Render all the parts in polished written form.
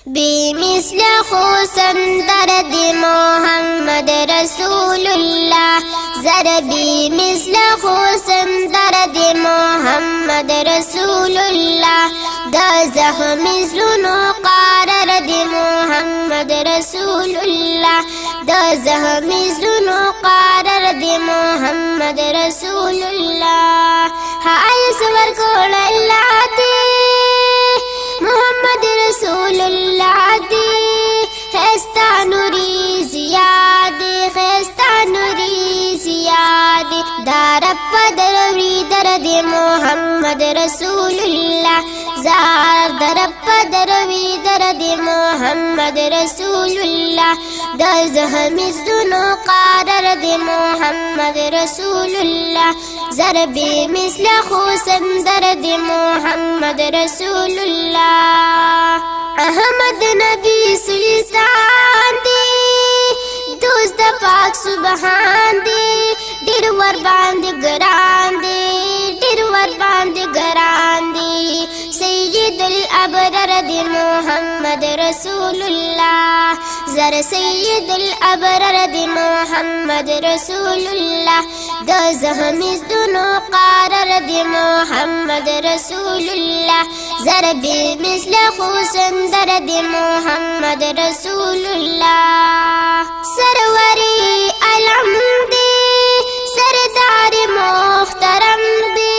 بی مثل خو سندر دی محمد رسول الله زر بی مثل خو سندر دی محمد رسول الله دا زخم زلونو قرار دی محمد رسول الله دا زخم زلونو قرار دی محمد رسول الله هاي سور کول الله دی محمد رسول الله دی خستا نوری زیادی خستا نوری زیادی دار پدروی درد محمد رسول الله زار در پدروی درد محمد رسول الله دا زخم زدنو قرار دی محمد رسول الله زربی مثل خوسن درد محمد رسول الله احمد نبی سلطان دی دوست د پاک سبحان دی ډیر ور باندې ګران دی ډیر ور باندې ګران دی سید الابرار دی محمد رسول الله زر سید الابرار دی محمد رسول الله د زخم زدنو قرار دی محمد رسول الله زر بی مثل خوسن در دی محمد رسول الله سروری علم دی سردار محترم دی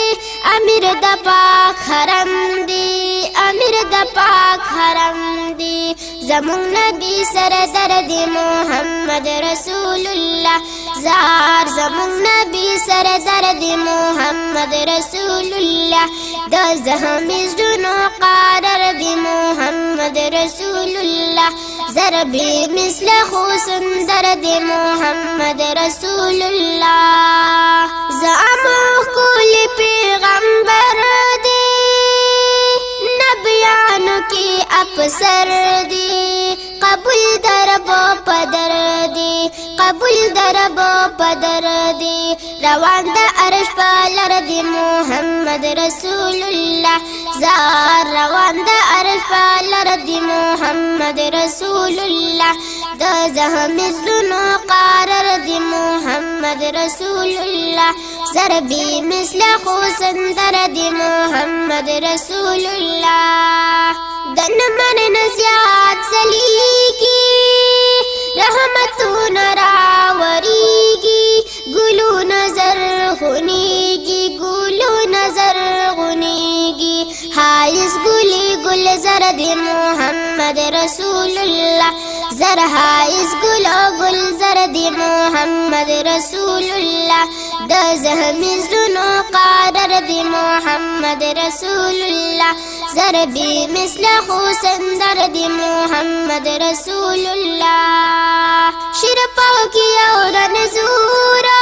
امیر د پاک حرم دی امیر د پاک حرم دی زمون نبی سردار دی محمد رسول الله زار زمون نبی سردار دی محمد رسول الله دا زخم زدنو قرار دی محمد رسول الله زربی مثل خوسن در دی محمد رسول الله زعمو کل پیغمبر دی نبیانو کی افسر دی قبول دربو پدر دی قبول دربو پدر دی روان دا عرش پالر دی محمد رسول الله زار روان دا عرش پالر دی محمد رسول الله دا زخم زلونو قرار دی محمد رسول الله زربی مثل خوسن در دی محمد رسول الله دن من نزیاد سلیگی رحمتون راوریگی گلو نظر خونیگی گلو نظر خونیگی حایس گلی گل زرد محمد رسول الله زر حایس گلو گل زرد محمد رسول الله دا زخم زلونو قرار دی محمد رسول الله زر بی مثل خوسن در دی محمد رسول الله شیر پاکی اور نزورا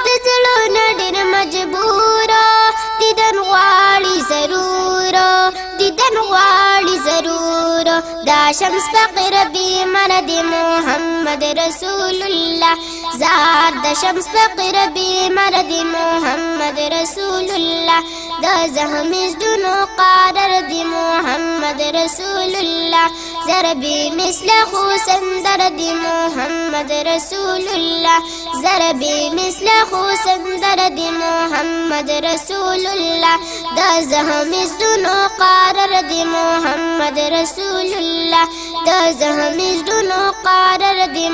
دزلو نډیر مجبورا دیدن غواړي ضرورا دیدن غواړي ضرورا دا شمس فقر بی من دی محمد رسول الله زار دا شمس فقر بی من دی محمد رسول الله دا زخم زدنو قرار دی محمد رسول الله زر بی مثل خوسن در دی محمد رسول الله زر بی مثل خوسن در دی محمد رسول الله دا زخم زدنو قرار دی محمد رسول الله دا زخم زدنو قرار دی